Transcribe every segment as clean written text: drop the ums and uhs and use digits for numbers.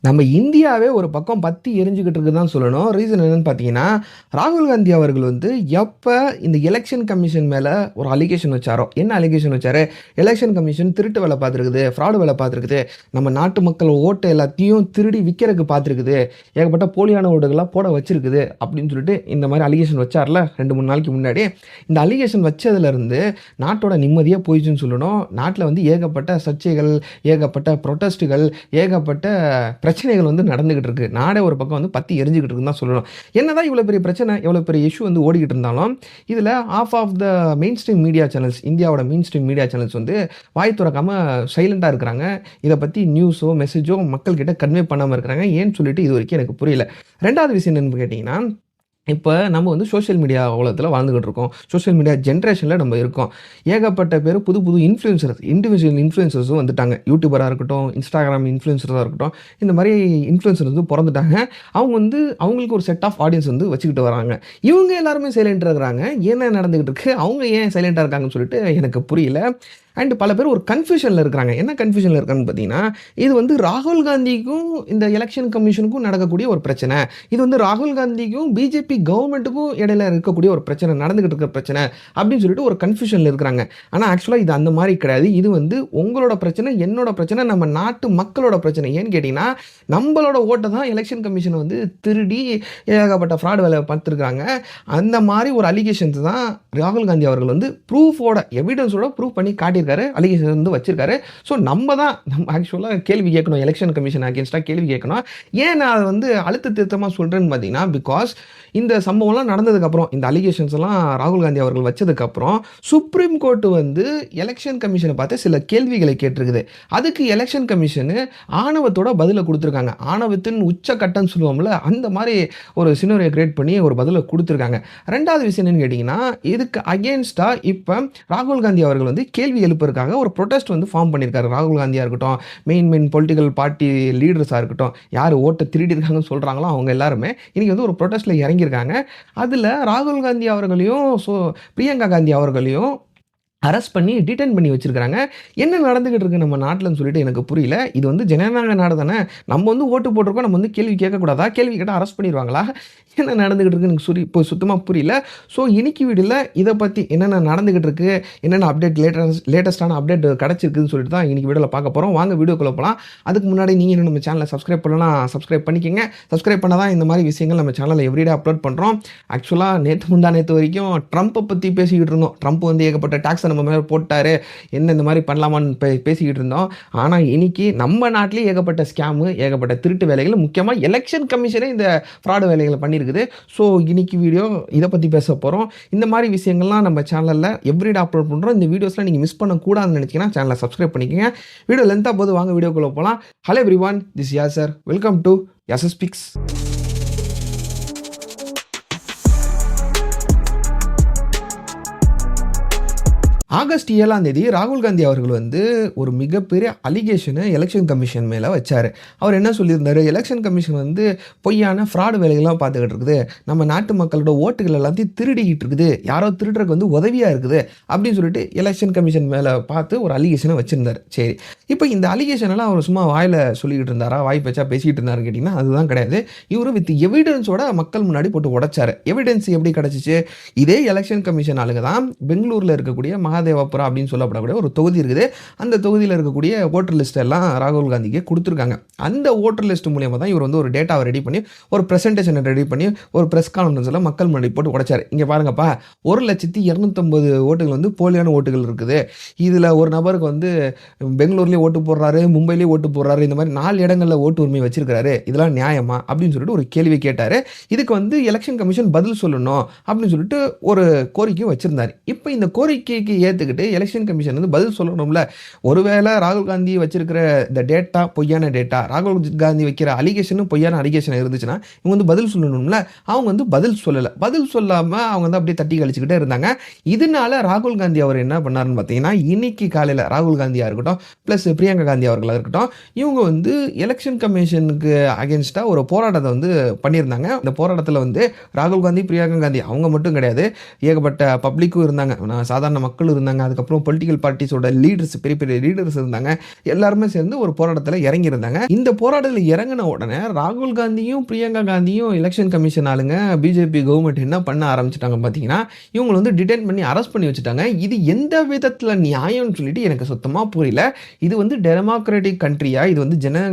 நம்ம இந்தியாவே ஒரு பக்கம் பத்தி எரிஞ்சுகிட்டு இருக்குதுதான் சொல்லணும். ரீசன் என்னன்னு பார்த்தீங்கன்னா, ராகுல் காந்தி அவர்கள் வந்து எப்ப இந்த எலக்ஷன் கமிஷன் மேல ஒரு அலிகேஷன் வச்சாரோ, என்ன அலிகேஷன் வச்சாரு? எலக்ஷன் கமிஷன் திருட்டு வேல பார்த்துருக்குது, ஃப்ராடு வேல பார்த்துருக்குது, நம்ம நாட்டு மக்கள் ஓட்டு எல்லாத்தையும் திருடி விக்கிறதுக்கு பார்த்துருக்குது, ஏகப்பட்ட போலியான ஓட்டுகள்லாம் போட வச்சிருக்குது அப்படின்னு சொல்லிட்டு இந்த மாரி அலிகேஷன் வச்சார்ல 2, 3 நாளைக்கு முன்னாடி. இந்த அலிகேஷன் வச்சதுலருந்து நாட்டோட நிம்மதியே போயிடுச்சுன்னு சொல்லணும். நாட்ல வந்து ஏகப்பட்ட சர்ச்சைகள், ஏகப்பட்ட புரொட்டஸ்ட்டுகள், ஏகப்பட்ட பிரச்சனைகள் வந்து நடந்துகிட்டு இருக்கு. நாடே ஒரு பக்கம் வந்து பத்தி எரிஞ்சுகிட்டு இருக்குன்னு தான் சொல்லணும். என்னதான் இவ்வளோ பெரிய பிரச்சனை, இவ்வளோ பெரிய இஷ்யூ வந்து ஓடிக்கிட்டு இருந்தாலும், இதில off off the mainstream media channels, இந்தியாவோட மெயின் ஸ்ட்ரீம் மீடியா சேனல்ஸ் வந்து வாய் துறக்காம சைலன்ட்டா இருக்கிறாங்க. இத பத்தி நியூஸோ, மெசேஜோ மக்கள் கிட்ட கன்வே பண்ணாம இருக்கிறாங்க. ஏன்னு சொல்லிட்டு இதுவரைக்கும் எனக்கு புரியல. 2வது விஷயம் என்னன்னு கேட்டீங்கன்னா, இப்ப நம்ம வந்து சோசியல் மீடியா உலகத்துல வாழ்ந்துகிட்டு இருக்கோம். சோசியல் மீடியா ஜெனரேஷன்ல நம்ம இருக்கோம். ஏகப்பட்ட பேரு புது புது இன்ஃப்ளூயன்சர்ஸ், இண்டிவிஜுவல் இன்ஃப்ளூயன்சர்ஸும் வந்துட்டாங்க. யூடியூபரா இருக்கட்டும், இன்ஸ்டாகிராம் இன்ஃப்ளூயன்சரா இருக்கட்டும், இந்த மாரி இன்ஃப்ளூயன்சர் வந்து பொறந்துட்டாங்க. அவங்க வந்து அவங்களுக்கு ஒரு செட் ஆஃப் ஆடியன்ஸ் வந்து வச்சுக்கிட்டு வராங்க. இவங்க எல்லாருமே சைலன்ட்டா இருக்கிறாங்க. என்ன நடந்துகிட்டு இருக்கு? அவங்க ஏன் சைலன்ட்டா இருக்காங்கன்னு சொல்லிட்டு எனக்கு புரியல. அண்ட் பல பேர் ஒரு கன்ஃப்யூஷன்ல இருக்கிறாங்க. என்ன கன்ஃப்யூஷன்ல இருக்காங்கன்னு பார்த்தீங்கன்னா, இது வந்து ராகுல் காந்திக்கும் இந்த எலக்ஷன் கமிஷனுக்கும் நடக்கக்கூடிய ஒரு பிரச்சனை. இது வந்து ராகுல் காந்திக்கும், பிஜேபி கவர்மெண்ட்டுக்கும் இடையில இருக்கக்கூடிய ஒரு பிரச்சனை, நடந்துகிட்டு இருக்கிற பிரச்சனை அப்படின்னு சொல்லிட்டு ஒரு கன்ஃப்யூஷன்ல இருக்கிறாங்க. ஆனா ஆக்சுவலா இது அந்த மாரி கிடையாது. இது வந்து உங்களோட பிரச்சனை, என்னோட பிரச்சனை, நம்ம நாட்டு மக்களோட பிரச்சனை. ஏன்னு கேட்டீங்கன்னா, நம்பளோட ஓட்ட தான் எலக்ஷன் கமிஷன் வந்து திருடி ஏகப்பட்ட ஃப்ராட் வேலைய பார்த்துருக்காங்க. அந்த மாரி ஒரு அலிகேஷன்ஸ் தான் ராகுல் காந்தி அவர்கள் வந்து ப்ரூஃபோட, எவிடன்ஸோட ப்ரூஃப் பண்ணி காட்டியிருக்காரு. அலிகேஷன் வந்து வச்சிருக்காரு. ஸோ நம்ம ஆக்சுவலா கேள்வி கேட்கணும். எலக்ஷன் கமிஷன் அகேன்ஸ்டா கேள்வி கேட்கணும். ஏன் நான் அதை வந்து அழுத்த திருத்தமா சொல்றேன்னு பார்த்தீங்கன்னா, பிகாஸ் இந்த சம்பவம்லாம் நடந்ததுக்கப்புறம், இந்த அலிகேஷன்ஸ் எல்லாம் ராகுல் காந்தி அவர்கள் வச்சதுக்கப்புறம், சுப்ரீம் கோர்ட் வந்து எலக்ஷன் கமிஷனை பார்த்து சில கேள்விகளை கேட்டிருக்குது. அதுக்கு எலக்ஷன் கமிஷனு ஆணவத்தோட பதில குடுத்துருக்காங்க. ஆணவத்தின் உச்சக்கட்டம்னு சொல்லுவோம்ல, அந்த மாரி ஒரு சினோரியோ கிரியேட் பண்ணி ஒரு பதில குடுத்துருக்காங்க. 2வது விஷயம் என்னன்னு கேட்டீங்கன்னா, இதுக்கு அகேன்ஸ்டா இப்ப ராகுல் காந்தி அவர்கள் வந்து கேள்வி எழுப்புறதுக்காக ஒரு புரொடெஸ்ட் வந்து ஃபார்ம் பண்ணியிருக்காரு. ராகுல் காந்தியா இருக்கட்டும், மெயின் பொலிட்டிக்கல் பார்ட்டி லீடர்ஸா இருக்கட்டும், யார் ஓட்ட திருடி இருக்காங்கன்னு சொல்றாங்களோ அவங்க எல்லாருமே இன்னைக்கு வந்து ஒரு புரொடெஸ்ட்ல இறங்கியிருக்காங்க. அதுல ராகுல் காந்தி அவர்களையும், பிரியங்கா காந்தி அவர்களையும் அரெஸ்ட் பண்ணி டிடெயின் பண்ணி வச்சிருக்காங்க. என்ன நடந்துகிட்டு இருக்கு நம்ம நாட்டுலன்னு சொல்லிட்டு எனக்கு புரியல. இது வந்து ஜனநாயக நாடு தானே. நம்ம வந்து ஓட்டு போட்டிருக்கோம். நம்ம வந்து கேள்வி கேட்கக்கூடாதா? கேள்வி கேட்டா அரெஸ்ட் பண்ணிருவாங்களா? என்ன நடந்துகிட்டு இருக்குன்னு எனக்கு இப்போ சுத்தமா புரியல. ஸோ இன்னைக்கு வீடியோல இத பத்தி என்னென்ன நடந்துகிட்டு இருக்கு, என்னென்ன அப்டேட் லேட்டஸ்ட்டான அப்டேட் கிடைச்சிருக்குன்னு சொல்லிட்டு தான் இன்னைக்கு வீடியோல பார்க்க போறோம். வாங்க வீடியோக்குள்ள போலாம். அதுக்கு முன்னாடி நீங்க இன்னும் நம்ம சேனலை சப்ஸ்கிரைப் பண்ணலனா சப்ஸ்கிரைப் பண்ணிக்கங்க. சப்ஸ்கிரைப் பண்ணா தான் இந்த மாதிரி விஷயங்கள் நம்ம சேனல்ல எவ்ரிடே அப்லோட் பண்றோம். ஆக்சுவலா முந்தா நேத்து வரைக்கும் ட்ரம்ப்பை பத்தி பேசிக்கிட்டு இருந்தோம். ட்ரம்ப் வந்து ஏகப்பட்ட டாக்ஸ் நம்ம மேல போட்டாரு, என்ன இந்த மாதிரி பண்ணலாமான்னு பேசிக்கிட்டு இருந்தோம். ஆனா இன்னைக்கு நம்ம நாட்டிலேயே ஏகப்பட்ட ஸ்கேமு, ஏகப்பட்ட திருட்டு வேலைகள், முக்கியமா எலெக்ஷன் கமிஷனே இந்த ஃப்ராட் வேலைகளை பண்ணியிருக்குது. ஸோ இன்னைக்கு வீடியோ இதை பற்றி பேச போகிறோம். இந்த மாதிரி விஷயங்கள்லாம் நம்ம சேனலில் எவ்ரிடே அப்லோட் பண்ணுறோம். இந்த வீடியோஸ்லாம் நீங்கள் மிஸ் பண்ணக்கூடாதுன்னு நினச்சிங்கன்னா சேனலை சப்ஸ்கிரைப் பண்ணிக்கோங்க. வீடியோ லென்த்தாக போது வாங்க வீடியோக்குள்ளே போகலாம். Hello everyone, this Yasar. Welcome to Yasar speaks. August 7ஆம் தேதி ராகுல் காந்தி அவர்கள் வந்து ஒரு மிகப்பெரிய அலிகேஷனை எலெக்ஷன் கமிஷன் மேலே வச்சார். அவர் என்ன சொல்லியிருந்தாரு, எலெக்ஷன் கமிஷன் வந்து பொய்யான ஃப்ராடு வேலைகள்லாம் பார்த்துக்கிட்டு இருக்குது, நம்ம நாட்டு மக்களோட ஓட்டுகள் எல்லாத்தையும் திருடிக்கிட்டு இருக்குது, யாரோ திருடுறதுக்கு வந்து உதவியாக இருக்குது அப்படின்னு சொல்லிட்டு எலெக்ஷன் கமிஷன் மேலே பார்த்து ஒரு அலிகேஷனை வச்சிருந்தார். சரி, இப்போ இந்த அலிகேஷனெல்லாம் அவர் சும்மா வாயில் சொல்லிக்கிட்டு இருந்தாரா, வாய் பேச்சா பேசிக்கிட்டு இருந்தாருன்னு கேட்டிங்கன்னா அதுதான் கிடையாது. இவர் வித் எவிடன்ஸோட மக்கள் முன்னாடி போட்டு உடைச்சார். எவிடன்ஸ் எப்படி கிடச்சிச்சு? இதே எலெக்ஷன் கமிஷன் ஆளுங்க தான் பெங்களூரில் இருக்கக்கூடிய மகாதேவபுரா அப்படின்னு சொல்லப்படக்கூடிய ஒரு தொகுதி இருக்குது. அந்த தொகுதியில் இருக்கக்கூடிய ஓட்டர் லிஸ்ட் எல்லாம் ராகுல் காந்திக்கு கொடுத்துருக்காங்க. அந்த ஓட்டர் லிஸ்ட் மூலியமா தான் இவர் வந்து ஒரு டேட்டாவை ரெடி பண்ணி, ஒரு ப்ரெசன்டேஷனை ரெடி பண்ணி, ஒரு ப்ரெஸ் கான்ஃபரன்ஸில் மக்கள் முன்னாடி போட்டு உடைச்சார். இங்கே பாருங்கப்பா, 1,250,000 ஓட்டுகள் வந்து போலியான ஓட்டுகள் இருக்குது. இதில் ஒரு நபருக்கு வந்து பெங்களூர்லேயே ஓட்டு போடுறாரு, மும்பையிலேயே ஓட்டு போடுறாரு, இந்த மாதிரி 4 இடங்களில் ஓட்டு உரிமை வச்சிருக்காரு, இதெல்லாம் நியாயமா அப்படின்னு சொல்லிட்டு ஒரு கேள்வி கேட்டார். இதுக்கு வந்து எலெக்ஷன் கமிஷன் பதில் சொல்லணும் அப்படின்னு சொல்லிட்டு ஒரு கோரிக்கை வச்சிருந்தார். இப்போ இந்த கோரிக்கைக்கு ஏற்றுக்கிட்டு எலெக்ஷன் கமிஷன் வந்து பதில் சொல்லணும்ல. ஒருவேளை ராகுல் காந்தி வச்சிருக்கிற இந்த டேட்டா பொய்யான டேட்டா, ராகுல் காந்தி வைக்கிற அலிகேஷனும் பொய்யான அலிகேஷன் இருந்துச்சுன்னா இவங்க வந்து பதில் சொல்லணும்ல. அவங்க வந்து பதில் சொல்லலை. பதில் சொல்லாமல் அவங்க வந்து அப்படியே தட்டி கழிச்சுக்கிட்டே இருந்தாங்க. இதனால ராகுல் காந்தி அவர் என்ன பண்ணாருன்னு பார்த்தீங்கன்னா, இன்னைக்கு காலையில் ராகுல் காந்தியாக இருக்கட்டும், ப்ளஸ் பிரியங்கா காந்தி அவர்களாக இருக்கட்டும், இவங்க வந்து எலெக்ஷன் கமிஷனுக்கு அகேன்ஸ்டாக ஒரு போராட்டத்தை வந்து பண்ணியிருந்தாங்க. இந்த போராட்டத்தில் வந்து ராகுல் காந்தி, பிரியங்கா காந்தி அவங்க மட்டும் கிடையாது, ஏகப்பட்ட பப்ளிக்கும் இருந்தாங்க, சாதாரண மக்களும் இருந்தாங்க, அதுக்கப்புறம் பொலிட்டிக்கல் பார்ட்டிஸோட லீடர்ஸ், பெரிய பெரிய லீடர்ஸ் இருந்தாங்க. எல்லாருமே சேர்ந்து ஒரு போராட்டத்துல இறங்கியிருந்தாங்க. இந்த போராட்டத்துல இறங்குன உடனே ராகுல் காந்தியும், பிரியங்கா காந்தியும் எலக்ஷன் கமிஷன் ஆளுங்க, பிஜேபி கவர்ன்மெண்ட் என்ன பண்ண ஆரம்பிச்சுட்டாங்க பார்த்தீங்கன்னா, இவங்கள வந்து டிடெயின் பண்ணி அரெஸ்ட் பண்ணி வச்சுட்டாங்க. இது எந்த விதத்துல நியாயம்னு சொல்லிட்டு எனக்கு சுத்தமா புரியல. இது வந்து டெமோக்ராட்டிக் கண்ட்ரியா? இது வந்து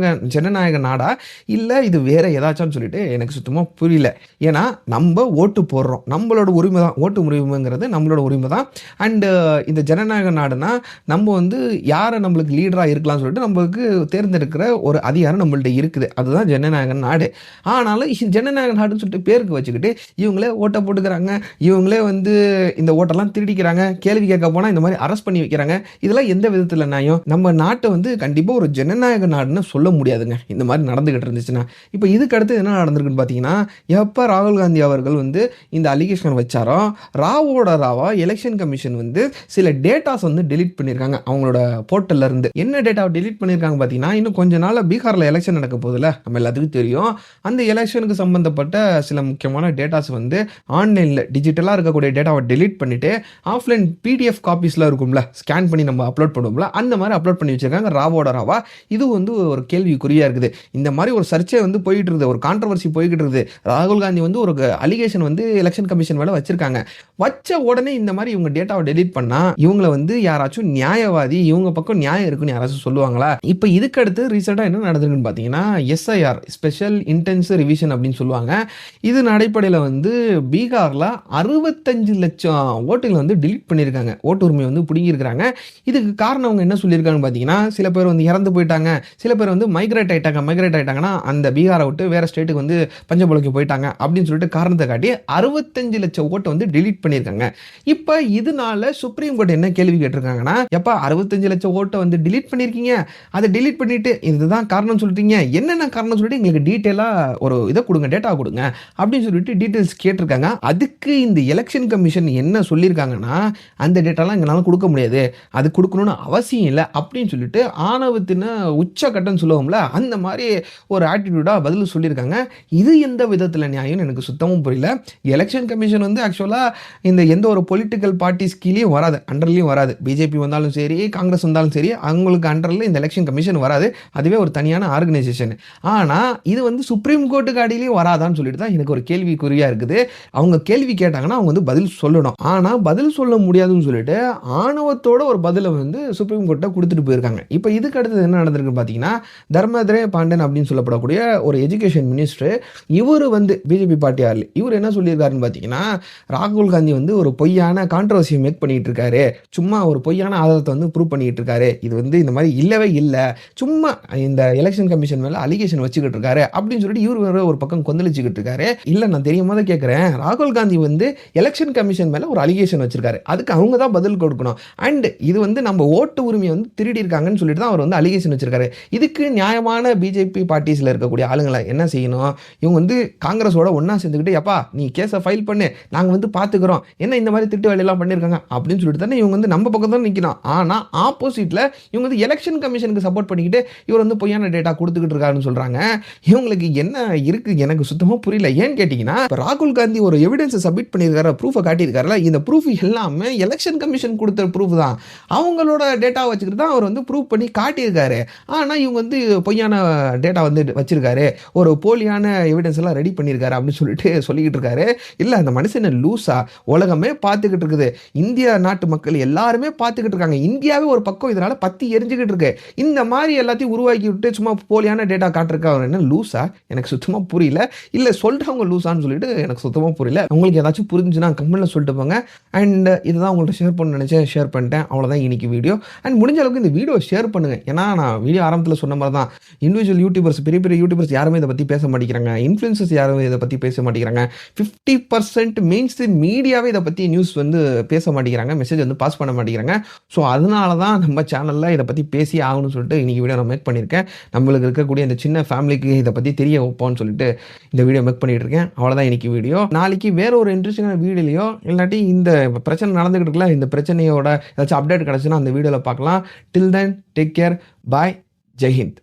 ஜனநாயக நாடா? இல்ல இது வேற ஏதாச்சான்னு சொல்லிட்டு எனக்கு சுத்தமா புரியல. ஏன்னா நம்ப ஓட்டு போடுறோம். நம்மளோட உரிமை தான். ஓட்டு உரிமைங்கிறது நம்மளோட உரிமை தான். அண்ட் இந்த ஜனநாயக நாடுனா நம்ம வந்து யாரை நம்மளுக்கு லீடரா இருக்கலாம்னு சொல்லிட்டு நம்மளுக்கு தேர்ந்தெடுக்கிற ஒரு அதிகாரம் நம்மள்ட்ட இருக்குது. அதுதான் ஜனநாயக நாடு. ஆனாலும் ஜனநாயக நாடுன்னு சொல்லிட்டு பேருக்கு வச்சுக்கிட்டு இவங்களே ஓட்டை போட்டுக்கிறாங்க. இவங்களே வந்து இந்த ஓட்டெல்லாம் திருடிக்கிறாங்க. கேள்வி கேட்க போனா இந்த மாதிரி அரெஸ்ட் பண்ணி வைக்கிறாங்க. இதெல்லாம் எந்த விதத்துல நியாயம்? நம்ம நாட்டை வந்து கண்டிப்பா ஒரு ஜனநாயக நாடுன்னு சொல்ல முடியாதுங்க, இந்த மாதிரி நடந்துகிட்டு இருந்துச்சுன்னா. இப்போ இதுக்கு அடுத்து என்ன நடந்திருக்குன்னு பார்த்தீங்கன்னா, எப்போ ராகுல் காந்தி அவர்கள் வந்து இந்த அலிகேஷன் வச்சாரோ, ராவோட ராவா எலெக்ஷன் கமிஷன் வந்து சில டேட்டாஸ் வந்து டெலீட் பண்ணியிருக்காங்க அவங்களோட போர்ட்டல்ல இருந்து. என்ன டேட்டாவை டெலீட் பண்ணியிருக்காங்க பார்த்தீங்கன்னா, இன்னும் கொஞ்ச நாள் பீகாரில் எலெக்ஷன் நடக்க போகுதுல, நம்ம எல்லாத்துக்கும் தெரியும். அந்த எலெக்ஷனுக்கு சம்பந்தப்பட்ட சில முக்கியமான டேட்டாஸ் வந்து ஆன்லைனில் டிஜிட்டலாக இருக்கக்கூடிய டேட்டாவை டெலீட் பண்ணிட்டு ஆஃப்லைன் பிடிஎஃப் காப்பீஸ்லாம் இருக்கும்ல, ஸ்கேன் பண்ணி நம்ம அப்லோட் பண்ணுவோம்ல, அந்த மாதிரி அப்லோட் பண்ணி வச்சிருக்காங்க ராவோட ராவா. இது வந்து ஒரு கேள்விக்குறியா இருக்குது. இந்த மாதிரி ஒரு சர்ச்சை வந்து போயிட்டு இருக்குது, ஒரு கான்ட்ரவர்சி போய்கிட்டு இருக்குது. ராகுல் காந்தி வந்து ஒரு அலிகேஷன் வந்து எலெக்ஷன் கமிஷன் மேல வச்சிருக்காங்க. வச்ச உடனே இந்த மாதிரி இவங்க டேட்டாவை டெலீட் பண்ணா இவங்களை வந்து யாராச்சும் நியாயவாதி, இவங்க பக்கம் நியாயம் இருக்குன்னு யாராச்சும் சொல்லுவாங்களா? இப்போ இதுக்கு அடுத்து ரீசெண்டா என்ன நடந்திருக்குன்னு பார்த்தீங்கன்னா, எஸ்ஐஆர் ஸ்பெஷல் இன்டென்சிவ் ரிவிஷன் அப்படின்னு சொல்லுவாங்க. இது அடிப்படையில் வந்து பீகார்ல 65 லட்சம் ஓட்டுகளை வந்து டெலீட் பண்ணியிருக்காங்க. ஓட்டு உரிமை வந்து பிடுங்கியிருக்காங்க. இதுக்கு காரணம் அவங்க என்ன சொல்லியிருக்காங்கன்னு பார்த்தீங்கன்னா, சில பேர் வந்து இறந்து போயிட்டாங்க, சில பேர் வந்து மைக்ரேட் ஆயிட்டாங்கன்னா அந்த பீகாரை விட்டு வேற ஸ்டேட்டுக்கு வந்து பஞ்சபுலைக்கு போயிட்டாங்க அப்படின்னு சொல்லிட்டு காரணத்தை காட்டி 65 லட்சம் ஓட்டை வந்து டெலீட் பண்ணியிருக்காங்க. இப்போ இதனால சுப்ரீம் கோர்ட் என்ன கேள்வி கேட்டிருக்காங்கன்னா, எப்பா 65 லட்சம் ஓட்டை வந்து டெலீட் பண்ணியிருக்கீங்க, அதை டெலீட் பண்ணிட்டு இதுதான் காரணம் சொல்லிட்டீங்க, என்னென்ன காரணம் சொல்லிட்டு எங்களுக்கு டீட்டெயிலாக ஒரு இதை கொடுங்க, டேட்டா கொடுங்க அப்படின்னு சொல்லிட்டு டீட்டெயில்ஸ் கேட்டிருக்காங்க. அதுக்கு இந்த எலெக்ஷன் கமிஷன் என்ன சொல்லியிருக்காங்கன்னா, அந்த டேட்டாலாம் எங்களால் கொடுக்க முடியாது, அது கொடுக்கணும்னு அவசியம் இல்லை அப்படின்னு சொல்லிட்டு ஆணவத்தின உச்சக்கட்டம்னு சொல்லுவோம்ல, அந்த மாதிரி ஒரு ஆட்டிடியூடாக பதில் சொல்லியிருக்காங்க. இது எந்த விதத்தில் நியாயம்னு எனக்கு சுத்தமும் புரியல. எலெக்ஷன் கமிஷன் வந்து ஆக்சுவலாக இந்த எந்த ஒரு பொலிட்டிக்கல் பார்ட்டிஸ் கீழேயும் வராது, அண்டர்லையும் வராது. பிஜேபி வந்தாலும் சரி, காங்கிரஸ் வந்தாலும் சரி, அவங்களுக்கு அண்டரில் இந்த எலெக்ஷன் கமிஷன் வராது. அதுவே ஒரு தனியான ஆர்கனைசேஷன். ஆனால் இது வந்து சுப்ரீம் கோர்ட்டுக்கு அடியிலையும் வராதான்னு சொல்லிட்டு தான் எனக்கு ஒரு கேள்விக்குறியாக இருக்குது. அவங்க கேள்வி கேட்டாங்கன்னா அவங்க வந்து பதில் சொல்லணும். ஆனால் பதில் சொல்ல முடியாதுன்னு சொல்லிட்டு ஆணவத்தோட ஒரு பதிலை வந்து சுப்ரீம் கோர்ட்டை கொடுத்துட்டு போயிருக்காங்க. இப்போ இதுக்கு அடுத்தது என்ன நடந்திருக்குன்னு பார்த்தீங்கன்னா, தர்மேந்திர பாண்டன் அப்படின்னு சொல்லப்படக்கூடிய ஒரு எஜுகேஷன் மினிஸ்டர், இவர் வந்து பிஜேபி பார்ட்டி ஆள், இவர் என்ன சொல்லியிருக்காருன்னு பார்த்தீங்கன்னா, ராகுல் காந்தி வந்து ஒரு பொய்யான கான்ட்ரவர்சியை மேக் பண்ணிட்டு இருக்காரு, சும்மா ஒரு பொய்யான ஆதாரத்தை வந்து ப்ரூவ் பண்ணிட்டு இருக்காரு, இது வந்து இந்த மாதிரி இல்லவே இல்லை, சும்மா இந்த எலெக்ஷன் கமிஷன் மேல அலிகேஷன் வச்சுக்கிட்டு இருக்காரு அப்படின்னு சொல்லிட்டு இவர் ஒரு பக்கம் கொந்தளிச்சுக்கிட்டு இருக்காரு. இல்லை நான் தெரியாம தான் கேட்குறேன், ராகுல் காந்தி வந்து எலெக்ஷன் கமிஷன் மேல ஒரு அலிகேஷன் வச்சிருக்காரு, அதுக்கு அவங்க தான் பதில் கொடுக்கணும். அண்ட் இது வந்து நம்ம ஓட்டு உரிமையை வந்து திருடி இருக்காங்கன்னு சொல்லிட்டு தான் அவர் வந்து அலிகேஷன் வச்சிருக்காரு. இதுக்கு நியாயமான பிஜேபி பார்ட்டிஸ்ல இருக்கக்கூடிய ஆளுங்களை என்ன செய்யணும்? இவங்க வந்து காங்கிரஸோட ஒன்னா சேர்ந்துக்கிட்டு, எப்பா நீ கேஸை ஃபைல் பண்ணு, நாங்கள் வந்து பார்த்துக்கிறோம், என்ன இந்த மாதிரி திட்டு வேலையெல்லாம் பண்ணியிருக்காங்க அப்படின்னு சொல்லிட்டு தானே இவங்க வந்து நம்ம பக்கம் தான் நிற்கணும். ஆனால் ஆப்போசிட்டில் இவங்க வந்து எலெக்ஷன் கமிஷனுக்கு சப்போர்ட் பண்ணிக்கிட்டு இவர் வந்து பொய்யான டேட்டா கொடுத்துக்கிட்டு இருக்காருன்னு சொல்கிறாங்க. இவங்களுக்கு என்ன இருக்குது எனக்கு சுத்தமாக புரியல. ஏன்னு கேட்டிங்கன்னா, ராகுல் காந்தி ஒரு எவிடன்ஸை சப்மிட் பண்ணியிருக்காரு, ப்ரூஃபை காட்டியிருக்காருல, இந்த ப்ரூஃப் எல்லாமே எலெக்ஷன் கமிஷன் கொடுத்த ப்ரூஃப் தான். அவங்களோட டேட்டா வச்சுக்கிட்டு தான் அவர் வந்து ப்ரூவ் பண்ணி காட்டியிருக்காரு. ஆனால் இவங்க வந்து பொய்யான டேட்டா வந்து வச்சிருக்காரு, ஒரு போலியான எவிடன்ஸ் எல்லாம் ரெடி பண்ணியிருக்காரு அப்படின்னு சொல்லிட்டு சொல்லிக்கிட்டு இருக்காரு. இல்லை அந்த மனுஷன் லூஸா? உலகமே பார்த்துக்கிட்டு இருக்குது, இந்தியா நாட்டு மக்கள் எல்லாருமே பார்த்துக்கிட்டு இருக்காங்க, இந்தியாவே ஒரு பக்கம் இதனால பத்தி எரிஞ்சுக்கிட்டு இருக்கு. இந்த மாதிரி எல்லாத்தையும் உருவாக்கி விட்டு சும்மா போலியான டேட்டா காட்டிருக்கா, அவர் என்ன லூஸா? எனக்கு சுத்தமாக புரியல. இல்லை சொல்கிறவங்க லூஸான்னு சொல்லிட்டு எனக்கு சுத்தமாக புரியல. உங்களுக்கு ஏதாச்சும் புரிஞ்சுன்னா கமெண்ட்ல சொல்லிட்டு போங்க. அண்ட் இதுதான் உங்கள்கிட்ட ஷேர் பண்ண நினச்சேன், ஷேர் பண்ணிட்டேன். அவ்வளோதான் இன்னைக்கு வீடியோ. அண்ட் முடிஞ்ச அளவுக்கு இந்த வீடியோ ஷேர் பண்ணுங்க. ஏன்னா நான் வீடியோ ஆரம்பத்தில் சொன்ன மாதிரி தான், இண்டிவிஜுவல் யூடியூபர்ஸ், பெரிய பெரிய யூடியூபர்ஸ் யாருமே இதை பற்றி பேச மாட்டேங்கிறாங்க, இன்ஃப்ளூயன்சர்ஸ் யாருமே இதை பற்றி பேச மாட்டேங்கிறாங்க, 50% மெயின் ஸ்ட்ரீம் மீடியாவே இதை பற்றி நியூஸ் வந்து பேச மாட்டேங்கிறாங்க, மெசேஜ் வந்து பாஸ் பண்ண மாட்டேங்கிறாங்க. ஸோ அதனால தான் நம்ம சேனலில் இதை பற்றி பேசி ஆகணும்னு சொல்லிட்டு இன்றைக்கி வீடியோ நான் மேக் பண்ணியிருக்கேன். நம்மளுக்கு இருக்கக்கூடிய இந்த சின்ன ஃபேமிலிக்கு இதை பற்றி தெரிய வைப்போம்னு சொல்லிட்டு இந்த வீடியோ மேக் பண்ணிட்டு இருக்கேன். அவ்வளோதான் இன்னைக்கு வீடியோ. நாளைக்கு வேற ஒரு இன்ட்ரெஸ்டிங்கான வீடியோலையோ இல்லாட்டி இந்த பிரச்சனை நடந்துகிட்டு இருக்குல்ல, இந்த பிரச்சனையோட ஏதாச்சும் அப்டேட் கிடச்சுன்னா அந்த வீடியோவில் பார்க்கலாம். டில் தென் டேக் கேர், பாய், ஜெய் ஹிந்த்.